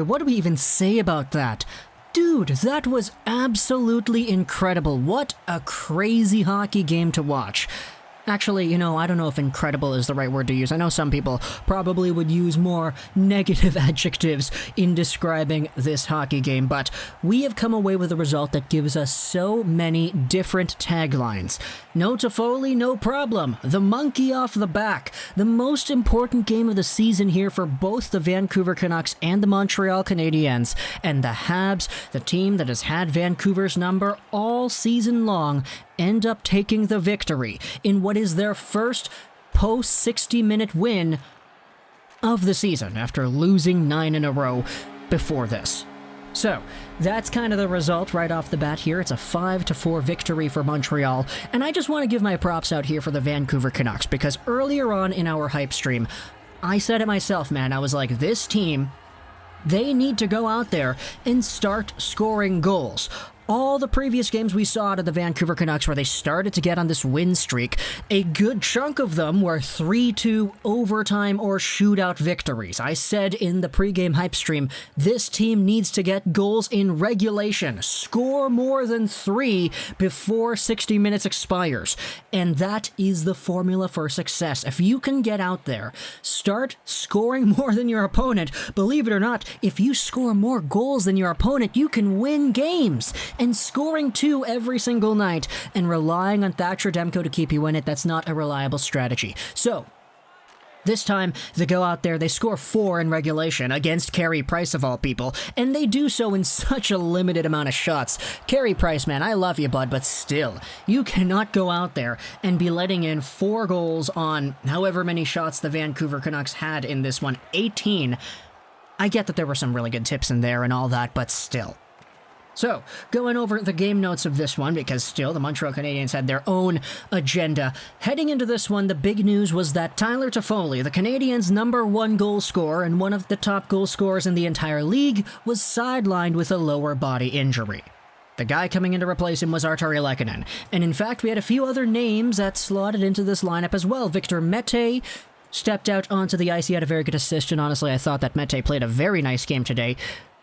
what do we even say about that? Dude, that was absolutely incredible. What a crazy hockey game to watch. Actually, I don't know if incredible is the right word to use. I know some people probably would use more negative adjectives in describing this hockey game, but we have come away with a result that gives us so many different taglines. No Toffoli, no problem. The monkey off the back. The most important game of the season here for both the Vancouver Canucks and the Montreal Canadiens. And the Habs, the team that has had Vancouver's number all season long, end up taking the victory in what is their first post-60-minute win of the season after losing 9 in a row before this. So, that's kind of the result right off the bat here. It's a 5-4 victory for Montreal, and I just want to give my props out here for the Vancouver Canucks, because earlier on in our hype stream, I said it myself, man. I was like, this team, they need to go out there and start scoring goals. All the previous games we saw out of the Vancouver Canucks where they started to get on this win streak, a good chunk of them were 3-2 overtime or shootout victories. I said in the pregame hype stream, this team needs to get goals in regulation, score more than 3 before 60 minutes expires. And that is the formula for success. If you can get out there, start scoring more than your opponent, believe it or not, if you score more goals than your opponent, you can win games. And scoring 2 every single night and relying on Thatcher Demko to keep you in it, that's not a reliable strategy. So, this time, they go out there, they score 4 in regulation against Carey Price of all people, and they do so in such a limited amount of shots. Carey Price, man, I love you, bud, but still, you cannot go out there and be letting in 4 goals on however many shots the Vancouver Canucks had in this one, 18. I get that there were some really good tips in there and all that, but still. So, going over the game notes of this one, because still the Montreal Canadiens had their own agenda. Heading into this one, the big news was that Tyler Toffoli, the Canadiens' #1 goal scorer and one of the top goal scorers in the entire league, was sidelined with a lower body injury. The guy coming in to replace him was Artturi Lehkonen, and in fact we had a few other names that slotted into this lineup as well. Victor Mete stepped out onto the ice. He had a very good assist, and honestly I thought that Mete played a very nice game today.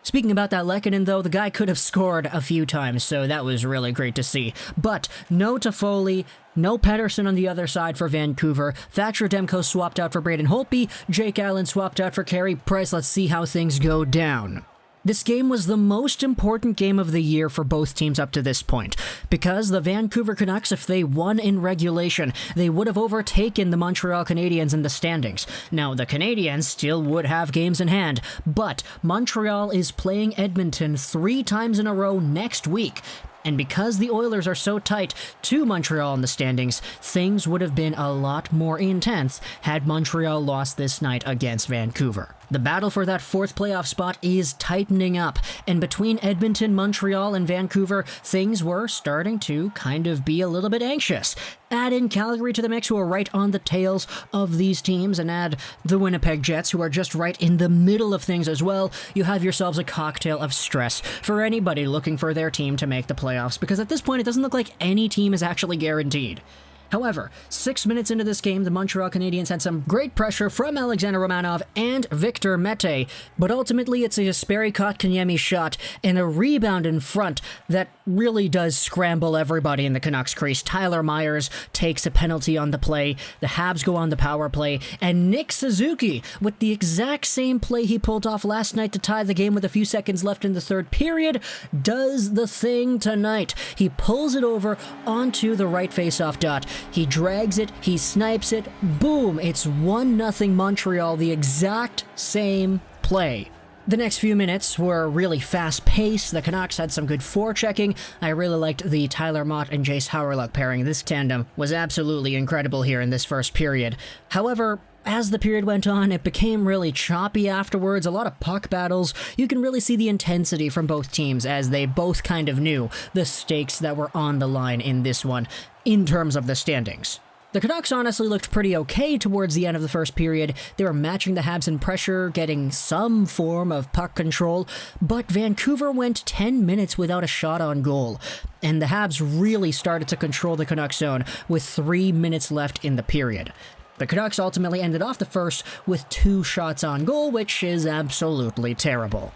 Speaking about that Lehkonen, though, the guy could have scored a few times, so that was really great to see. But no Toffoli, no Pettersson on the other side for Vancouver. Thatcher Demko swapped out for Braden Holtby. Jake Allen swapped out for Carey Price. Let's see how things go down. This game was the most important game of the year for both teams up to this point, because the Vancouver Canucks, if they won in regulation, they would have overtaken the Montreal Canadiens in the standings. Now, the Canadiens still would have games in hand, but Montreal is playing Edmonton 3 times in a row next week. And because the Oilers are so tight to Montreal in the standings, things would have been a lot more intense had Montreal lost this night against Vancouver. The battle for that 4th playoff spot is tightening up, and between Edmonton, Montreal, and Vancouver, things were starting to kind of be a little bit anxious. Add in Calgary to the mix, who are right on the tails of these teams, and add the Winnipeg Jets, who are just right in the middle of things as well. You have yourselves a cocktail of stress for anybody looking for their team to make the playoffs, because at this point it doesn't look like any team is actually guaranteed. However, 6 minutes into this game, the Montreal Canadiens had some great pressure from Alexander Romanov and Victor Mete, but ultimately it's a Jesperi Kotkaniemi shot and a rebound in front that really does scramble everybody in the Canucks crease. Tyler Myers takes a penalty on the play, the Habs go on the power play, and Nick Suzuki, with the exact same play he pulled off last night to tie the game with a few seconds left in the 3rd period, does the thing tonight. He pulls it over onto the right face-off dot. He drags it, he snipes it, boom, it's 1-0 Montreal, the exact same play. The next few minutes were really fast-paced. The Canucks had some good forechecking. I really liked the Tyler Motte and Jace Hawryluk pairing. This tandem was absolutely incredible here in this first period. However, as the period went on, it became really choppy afterwards, a lot of puck battles. You can really see the intensity from both teams as they both kind of knew the stakes that were on the line in this one in terms of the standings. The Canucks honestly looked pretty okay towards the end of the first period. They were matching the Habs in pressure, getting some form of puck control, but Vancouver went 10 minutes without a shot on goal, and the Habs really started to control the Canucks zone with 3 minutes left in the period. The Canucks ultimately ended off the first with 2 shots on goal, which is absolutely terrible.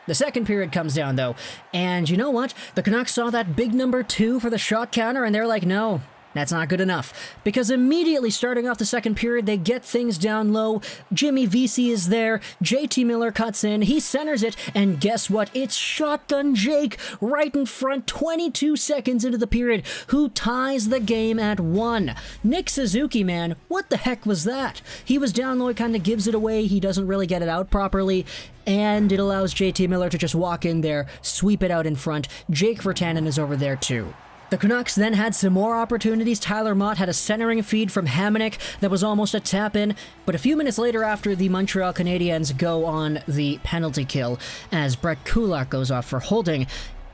The second period comes down, though, and you know what? The Canucks saw that big number 2 for the shot counter, and they're like, no, that's not good enough. Because immediately starting off the second period, they get things down low. Jimmy Vesey is there. JT Miller cuts in. He centers it. And guess what? It's Shotgun Jake right in front 22 seconds into the period, who ties the game at 1. Nick Suzuki, man, what the heck was that? He was down low, kind of gives it away. He doesn't really get it out properly. And it allows JT Miller to just walk in there, sweep it out in front. Jake Virtanen is over there too. The Canucks then had some more opportunities. Tyler Motte had a centering feed from Hamonic that was almost a tap-in, but a few minutes later after the Montreal Canadiens go on the penalty kill, as Brett Kulak goes off for holding,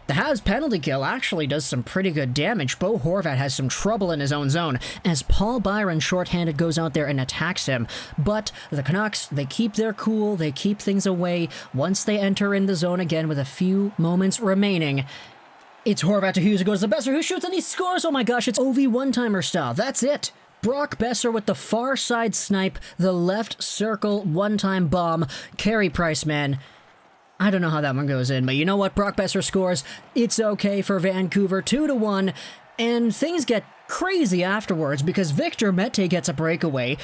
the Habs penalty kill actually does some pretty good damage. Bo Horvat has some trouble in his own zone, as Paul Byron shorthanded goes out there and attacks him. But the Canucks, they keep their cool, they keep things away. Once they enter in the zone again with a few moments remaining, it's Horvat to Hughes, who goes to Boeser, who shoots and he scores. Oh my gosh, it's OV one-timer style. That's it. Brock Boeser with the far side snipe, the left circle one-time bomb. Carey Price, man. I don't know how that one goes in, but you know what? Brock Boeser scores. It's okay for Vancouver, 2-1. And things get crazy afterwards because Victor Mete gets a breakaway.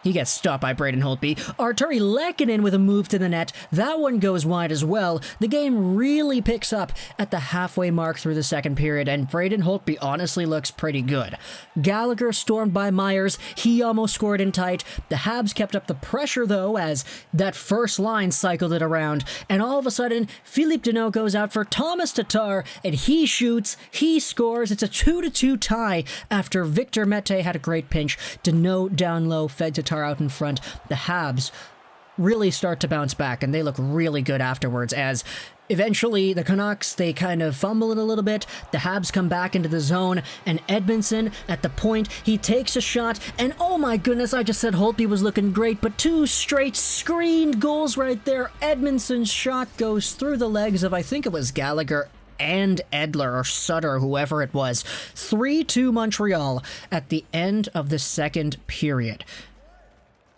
He gets stopped by Braden Holtby. Arturi Lehkonen with a move to the net. That one goes wide as well. The game really picks up at the halfway mark through the second period, and Braden Holtby honestly looks pretty good. Gallagher stormed by Myers. He almost scored in tight. The Habs kept up the pressure, though, as that first line cycled it around. And all of a sudden, Philippe Deneau goes out for Tomas Tatar, and he shoots. He scores. It's a 2-2 tie after Victor Mete had a great pinch. Deneau down low, fed to out in front. The Habs really start to bounce back, and they look really good afterwards, as eventually the Canucks, they kind of fumble it a little bit. The Habs come back into the zone, and Edmundson at the point, he takes a shot, and oh my goodness, I just said Holtby was looking great, but 2 straight screened goals right there. Edmundson's shot goes through the legs of, I think it was Gallagher and Edler or Sutter, whoever it was. 3-2 Montreal at the end of the second period.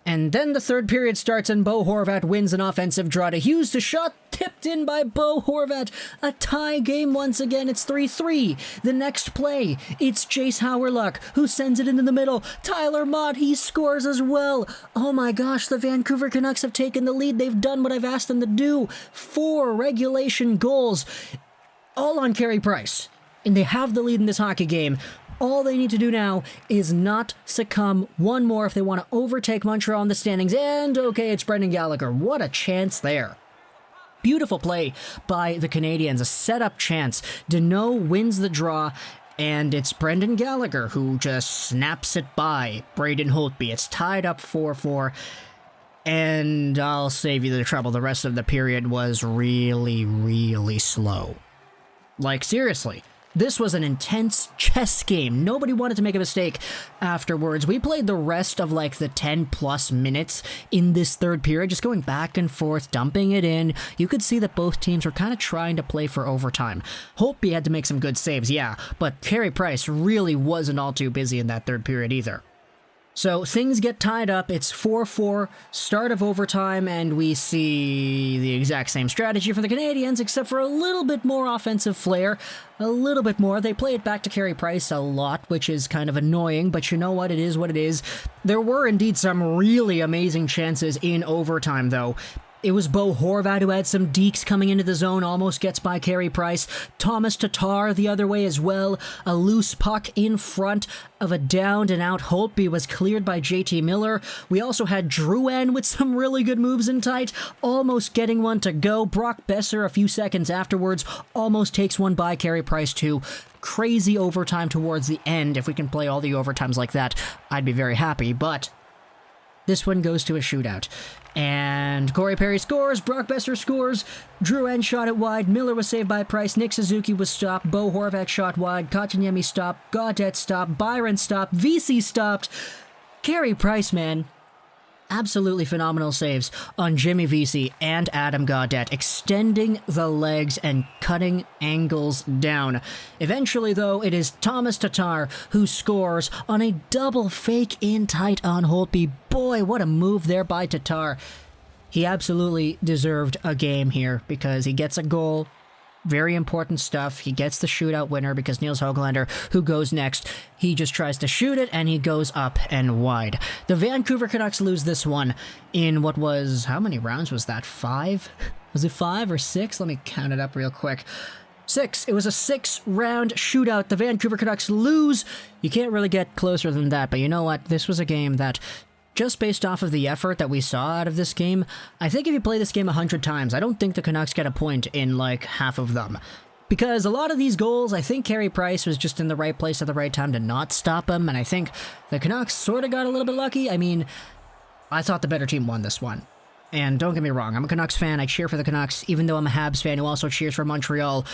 And then the third period starts and Bo Horvat wins an offensive draw to Hughes to shot tipped in by Bo Horvat. A tie game once again. It's 3-3. The next play, it's Jace Howerluck who sends it into the middle. Tyler Motte, he scores as well. Oh my gosh, the Vancouver Canucks have taken the lead. They've done what I've asked them to do. 4 regulation goals, all on Carey Price. And they have the lead in this hockey game. All they need to do now is not succumb one more if they want to overtake Montreal in the standings. And okay, it's Brendan Gallagher. What a chance there. Beautiful play by the Canadiens. A setup chance. Deneau wins the draw, and it's Brendan Gallagher who just snaps it by Braden Holtby. It's tied up 4-4. And I'll save you the trouble. The rest of the period was really, really slow. Like, seriously. This was an intense chess game. Nobody wanted to make a mistake afterwards. We played the rest of like the 10-plus minutes in this third period, just going back and forth, dumping it in. You could see that both teams were kind of trying to play for overtime. Holtby had to make some good saves, yeah, but Carey Price really wasn't all too busy in that third period either. So things get tied up. It's 4-4, start of overtime, and we see the exact same strategy for the Canadiens, except for a little bit more offensive flair. A little bit more. They play it back to Carey Price a lot, which is kind of annoying, but you know what? It is what it is. There were indeed some really amazing chances in overtime, though. It was Bo Horvat who had some dekes coming into the zone, almost gets by Carey Price. Tomas Tatar the other way as well. A loose puck in front of a downed and out Holtby was cleared by JT Miller. We also had Drouin with some really good moves in tight, almost getting one to go. Brock Boeser a few seconds afterwards almost takes one by Carey Price too. Crazy overtime towards the end. If we can play all the overtimes like that, I'd be very happy, but this one goes to a shootout. And Corey Perry scores, Brock Boeser scores, Drouin shot it wide, Miller was saved by Price, Nick Suzuki was stopped, Bo Horvat shot wide, Kotkaniemi stopped, Gaudette stopped, Byron stopped, Vesey stopped. Carey Price, man, absolutely phenomenal saves on Jimmy Vesey and Adam Gaudette, extending the legs and cutting angles down. Eventually, though, it is Tomas Tatar who scores on a double fake in tight on Holtby. Boy, what a move there by Tatar. he absolutely deserved a game here because he gets a goal. Very important stuff. He gets the shootout winner because Nils Hoglander, who goes next, he just tries to shoot it and he goes up and wide. The Vancouver Canucks lose this one in what was, how many rounds was that? 5? Was it 5 or 6? Let me count it up real quick. 6. It was a 6-round shootout. The Vancouver Canucks lose. You can't really get closer than that, but you know what? This was a game that, just based off of the effort that we saw out of this game, I think if you play this game 100 times, I don't think the Canucks get a point in like half of them. Because a lot of these goals, I think Carey Price was just in the right place at the right time to not stop him, and I think the Canucks sort of got a little bit lucky. I mean, I thought the better team won this one. And don't get me wrong, I'm a Canucks fan, I cheer for the Canucks, even though I'm a Habs fan who also cheers for Montreal.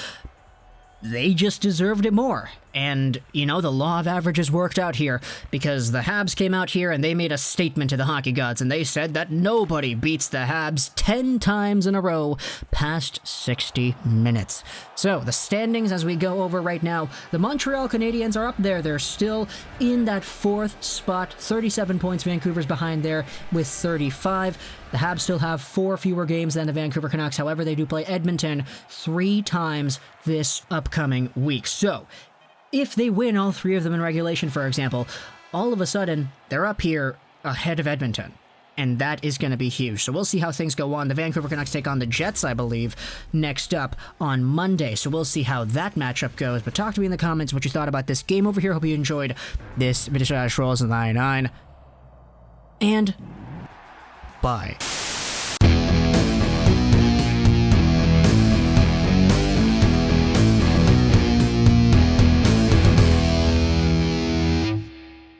They just deserved it more. And, you know, the law of averages worked out here, because the Habs came out here and they made a statement to the hockey gods, and they said that nobody beats the Habs 10 times in a row past 60 minutes. So, the standings as we go over right now, the Montreal Canadiens are up there. They're still in that 4th spot, 37 points. Vancouver's behind there with 35. The Habs still have 4 fewer games than the Vancouver Canucks. However, they do play Edmonton 3 times this upcoming week. So, if they win all 3 of them in regulation, for example, all of a sudden, they're up here ahead of Edmonton. And that is going to be huge. So we'll see how things go on. The Vancouver Canucks take on the Jets, I believe, next up on Monday. So we'll see how that matchup goes. But talk to me in the comments what you thought about this game over here. Hope you enjoyed this video. Rolls 99. And bye.